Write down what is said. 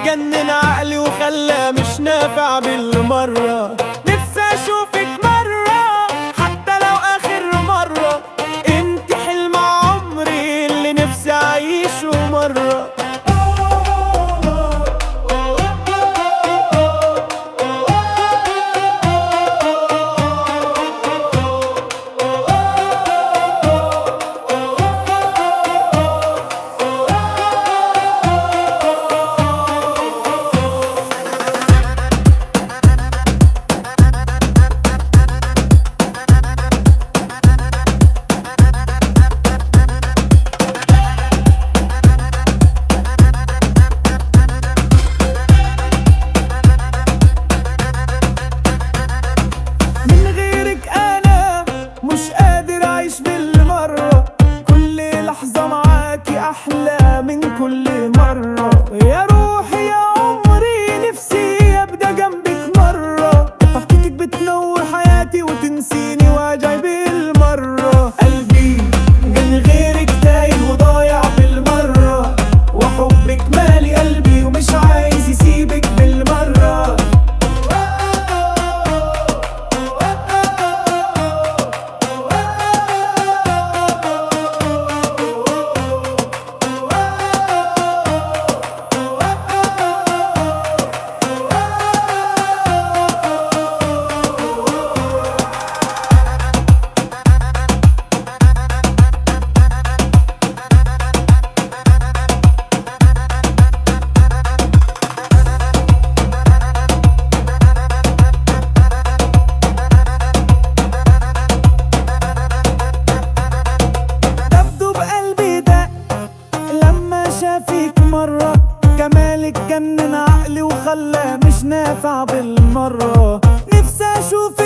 جنن عقلي وخلاه مش نافع بالمرة. نفسي اشوفك مرة حتى لو اخر مرة، انت حلم عمري اللي نفسي اعيشه مرة. أحلى من كل مرة يا روحي يا عمري، نفسي أبدأ جنبك مرة. ضحكتك بتنور حياتي وتنسيني وجعي بالمرة. قلبي من غيرك تايه وضايع بالمرة، وحبك مالي قلبي ومش عايز يسيبك بالمرة. شافيك مرة جمالك جنن عقلي وخلاه مش نافع بالمرة. نفسي اشوفك